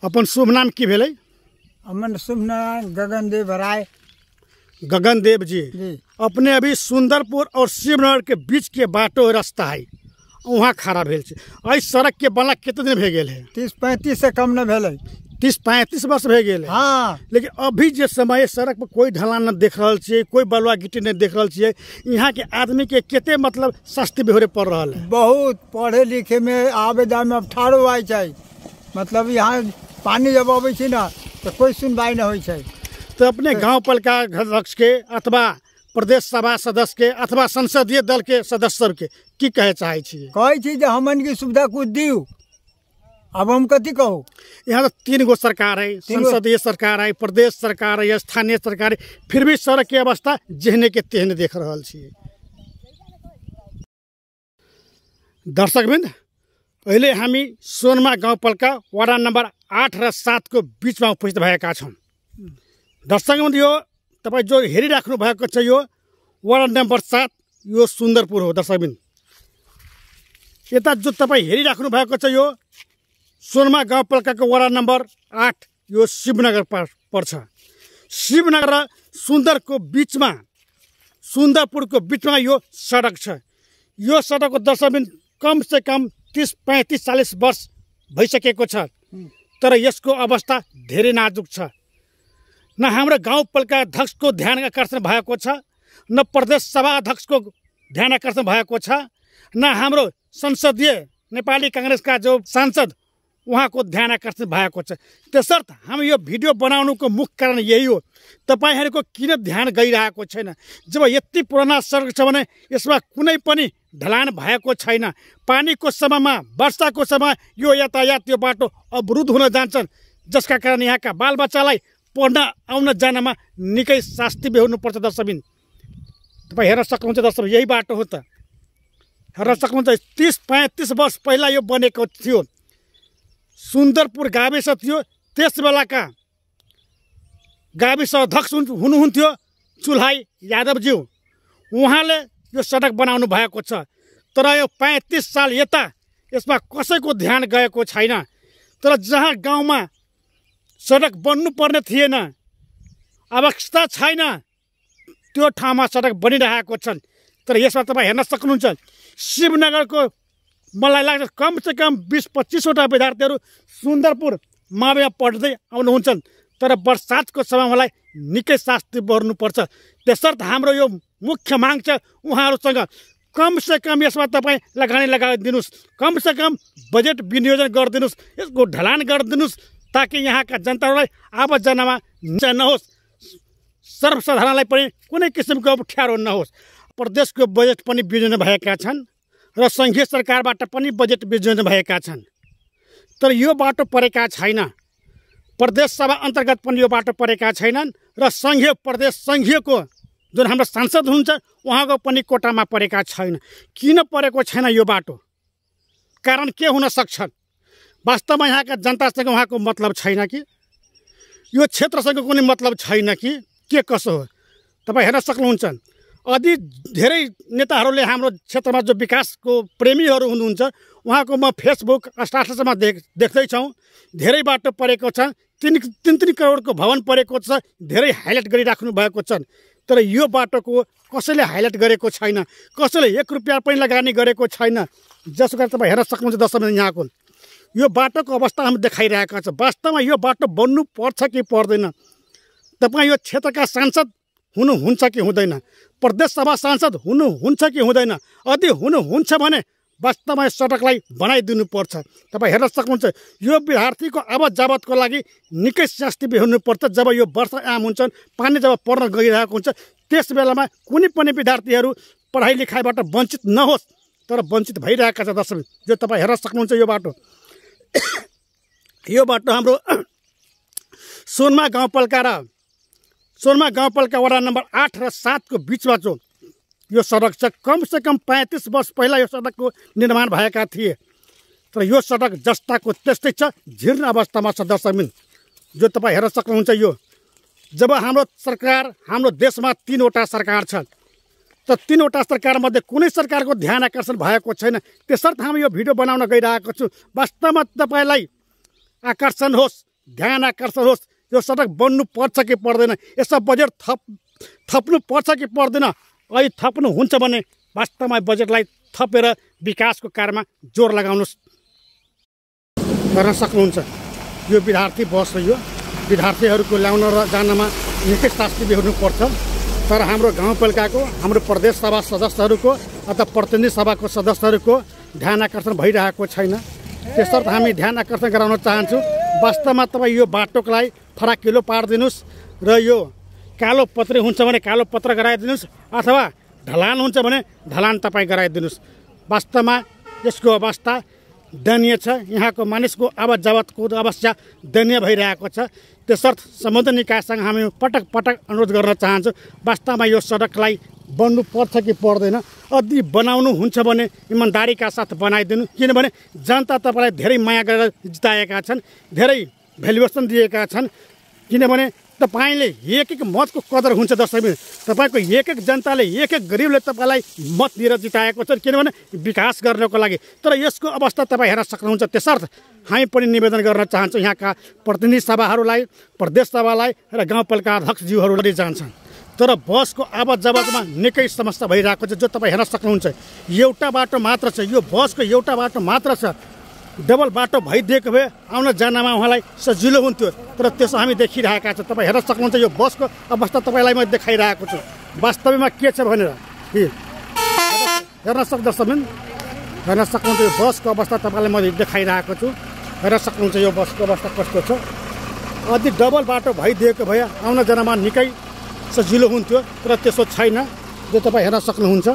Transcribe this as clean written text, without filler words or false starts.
Upon शुभ नाम की भेलै? अमन शुभ नाम गगनदेव राय। गगनदेव जी, जी अपने अभी सुंदरपुर और शिवनगर के बीच के बाटो रास्ता है वहाँ खड़ा भेल छै। एहि सड़क के बनला कितने दिन भे गेल है? 30-35 से कम न भेलै। 30-35 वर्ष भे गेल है। हाँ, लेकिन अभी जे समय सड़क पर कोई ढलान न देख रहल छियै, कोई बलुआ गिट्टी नहीं देख रहल छियै। यहाँ के आदमी के केते मतलब शास्ति बेहोरे पड़ रहल है। बहुत पढ़े लिखे में आबे जाए में अब ठाड़ो आय छै। मतलब यहाँ पानी जब अबै छै ना तो कोई सुनवाई न होइ छै। तो अपने गांव पालिका अध्यक्ष के अथवा प्रदेश सभा सदस्य के अथवा संसदीय दल के सदस्य सब के की कहे चाहे छियै? कहै छी जे हमन की सुविधा कुछ दियो। अब हम कथी कहू? यहाँ तो 3 गो सरकार है, संसदीय सरकार है, प्रदेश सरकार है, स्थानीय सरकार है, फिर भी सड़क के अवस्था जेहने के तेहने देख रहल छियै। दर्शकवृन्द, अहिले हामी सोनमा गाउँपालिका वडा नम्बर 8 र 7 को बीचमा उपस्थित भएका छौँ। दर्शकवृन्द, यो तपाईँ जो हेरिराख्नु भएको छ यो वडा नम्बर 7 यो सुन्दरपुर हो। दर्शकवृन्द, यता जो तपाईँ हेरिराख्नु भएको छ यो सोनमा गाउँपालिकाको वडा नम्बर 8 यो शिवनगर पर्छ। शिवनगर र सुन्दरको बीचमा सुन्दरपुरको बीचमा यो सडक छ। यो सडकको दर्शकवृन्द कम से कम 30-35-40 वर्ष भइसकेको छ, तर यसको अवस्था धेरै नाजुक छ। न हाम्रो गाउँपालिका अध्यक्षको ध्यान आकर्षण भएको छ, न प्रदेश सभा अध्यक्षको ध्यान आकर्षण भएको छ, न हाम्रो संसदीय नेपाली कांग्रेसका जो सांसद उहाँको ध्यान आकर्षण भएको छ। त्यसर्थ हामी यो भिडियो बनाउनुको मुख्य कारण यही हो, तपाईहरुको किन ध्यान गइरहेको छैन। जब यति पुराना सडक छ भने यसमा कुनै पनि ढलान भएको छैन। पानीको समयमा, वर्षाको समय यो यातायात यो बाटो अवरुद्ध हुन जान्छन्, जसका कारण यहाँका बालबच्चालाई पढ्न आउन जानमा निकै शास्ति बेहोर्नु पर्छ। दर्शकबिन, तपाईँ हेर्न सक्नुहुन्छ दर्शक, यही बाटो हो त। हेर्न सक्नुहुन्छ 30-35 वर्ष पहिला यो बनेको थियो। सुन्दरपुर गाविस थियो, त्यस बेलाका गाविस अध्यक्ष हुनुहुन्थ्यो चुल्हाई यादवज्यू, उहाँले यो सडक बनाउनु भएको छ। तर यो 35 साल यता यसमा कसैको ध्यान गएको छैन। तर जहाँ गाउँमा सडक बन्नुपर्ने थिएन, आवश्यकता छैन, त्यो ठाउँमा सडक बनिरहेको छन्। तर यसमा तपाईँ हेर्न सक्नुहुन्छ शिवनगरको मलाई लाग्छ कम से कम 20-25 वटा विद्यार्थीहरू सुन्दरपुर माविमा पढ्दै आउनुहुन्छन्। तर बर्सातको समय मलाई निकै शास्ति बर्नुपर्छ। त्यसर्थ हाम्रो यो मुख्य माग छ उहाँहरूसँग कम से कम यसमा तपाईँ लगानी लगाइदिनुहोस्, कम से कम बजेट विनियोजन गरिदिनुहोस्, यसको ढलान गरिदिनुहोस्, ताकि यहाँका जनताहरूलाई आवाज जानमा नहोस्, सर्वसाधारणलाई पनि कुनै किसिमको अप्ठ्यारो नहोस्। प्रदेशको बजेट पनि विनियोजन भएका छन् र सङ्घीय सरकारबाट पनि बजेट विनियोजन भएका छन्। तर यो बाटो परेका छैन। प्रदेश सभा अन्तर्गत पनि यो बाटो परेका छैनन् र सङ्घीयको जुन हाम्रो सांसद हुनुहुन्छ उहाँको पनि कोटामा परेका छैन। किन परेको छैन यो बाटो? कारण के हुन सक्छ? वास्तवमा यहाँका जनतासँग उहाँको मतलब छैन कि यो क्षेत्रसँग कुनै मतलब छैन कि के कसो हो? तपाईँ हेर्न सक्नुहुन्छ अझै धेरै नेताहरूले हाम्रो क्षेत्रमा जो विकासको प्रेमीहरू हुनुहुन्छ उहाँको म फेसबुक स्टाटसमा देख्दैछौँ धेरै बाटो परेको छ, 3 करोडको भवन परेको छ, धेरै हाइलाइट गरिराख्नु भएको छ। तर यो बाटोको कसैले हाइलाइट गरेको छैन, कसैले 1 रुपियाँ पनि लगानी गरेको छैन। जसको कारण तपाईँ हेर्न सक्नुहुन्छ दर्शक, यहाँको यो बाटोको अवस्था हामी देखाइरहेका छ। वास्तवमा यो बाटो बन्नु पर्छ कि पर्दैन? तपाईँ यो क्षेत्रका सांसद हुनुहुन्छ कि हुँदैन? प्रदेश सभा सांसद हुनुहुन्छ कि हुँदैन? यदि हुनुहुन्छ भने वास्तवमा सडकलाई बनाइदिनु पर्छ। तपाईँ हेर्न सक्नुहुन्छ यो विद्यार्थीको आवत जावतको लागि निकै शास्ति बेहोर्नु पर्छ। जब यो वर्षा आम हुन्छन्, पानी जब पर्न गइरहेको हुन्छ, त्यस बेलामा कुनै पनि विद्यार्थीहरू पढाइ लेखाइबाट वञ्चित नहोस्, तर वञ्चित भइरहेका छ। दर्शक, जो तपाईँ हेर्न सक्नुहुन्छ यो बाटो हाम्रो सोनमा गाउँपालिका वडा नम्बर 8 र 7 को बीचमा जो यो सडक छ। कम से कम 35 वर्ष पहिला यो सडकको निर्माण भएका थिए, तर यो सडक जस्ताको त्यस्तै छ, जीर्ण अवस्थामा छ। दर्शकबिन, जो तपाईँ हेर्न सक्नुहुन्छ यो जब हाम्रो देशमा 3 वटा सरकार छ, त 3 वटा सरकारमध्ये कुनै सरकारको ध्यान आकर्षण भएको छैन। त्यसर्थ हामी यो भिडियो बनाउन गइरहेको छु। वास्तवमा तपाईलाई आकर्षण होस्, ध्यान आकर्षण होस्, यो सडक बन्नु पर्छ कि पर्दैन, यसमा बजेट थप्नु पर्छ कि पर्दैन, अहिले थप्नु हुन्छ भने वास्तवमा बजेटलाई थपेर विकासको कार्यमा जोड लगाउनुहोस्, गर्न सक्नुहुन्छ। यो विद्यार्थी बस हो, यो विद्यार्थीहरूको ल्याउन र जानमा निकै शास्ति बेहोर्नुपर्छ। तर हाम्रो गाउँपालिकाको, हाम्रो प्रदेश सभा सदस्यहरूको अथवा प्रतिनिधि सभाको सदस्यहरूको ध्यान आकर्षण भइरहेको छैन। त्यसर्थ हामी ध्यान आकर्षण गराउन चाहन्छु। वास्तवमा तपाईँ यो बाटोको लागि फराकिलो पारिदिनुहोस् र यो कालो पत्री हुन्छ भने कालो पत्र गराइदिनुहोस् अथवा ढलान हुन्छ भने ढलान तपाईँ गराइदिनुहोस्। वास्तवमा यसको अवस्था दयनीय छ। यहाँको मानिसको आवत जावतको अवस्था दयनीय भइरहेको छ। त्यसर्थ सम्बन्धित निकायसँग हामी पटक पटक अनुरोध गर्न चाहन्छु, वास्तवमा यो सडकलाई बन्नु पर्छ कि पर्दैन। यदि बनाउनु हुन्छ भने इमान्दारीका साथ बनाइदिनु, किनभने जनता तपाईँलाई धेरै माया गरेर जिताएका छन्, धेरै भ्यालुएसन दिएका छन्। किनभने तपाईँले एक एक मतको कदर हुन्छ दर्शक, तपाईँको एक एक जनताले एक एक गरिबले तपाईँलाई मत दिएर जिताएको छ, किनभने विकास गर्नको लागि। तर यसको अवस्था तपाईँ हेर्न सक्नुहुन्छ। त्यसर्थ हामी पनि निवेदन गर्न चाहन्छौँ यहाँका प्रतिनिधि सभाहरूलाई, प्रदेश सभालाई र गाउँपालिका अध्यक्षज्यूहरूले जान्छन्। तर बसको आवत जावतमा निकै समस्या भइरहेको छ, जो तपाईँ हेर्न सक्नुहुन्छ। एउटा बाटो मात्र छ, यो बसको एउटा बाटो मात्र छ। डबल बाटो भइदिएको भए आउन जानमा उहाँलाई सजिलो हुन्थ्यो, तर त्यसो हामी देखिरहेका छौँ। तपाईँ हेर्न सक्नुहुन्छ यो बसको अवस्था तपाईँलाई म देखाइरहेको छु वास्तवमा के छ भनेर। हेर्न सक्नुहुन्छ यो बसको अवस्था तपाईँलाई म देखाइरहेको छु। हेर्न सक्नुहुन्छ यो बसको अवस्था कस्तो छ। यदि डबल बाटो भइदिएको भए आउन जानमा निकै सजिलो हुन्थ्यो, तर त्यसो छैन, जो तपाईँ हेर्न सक्नुहुन्छ।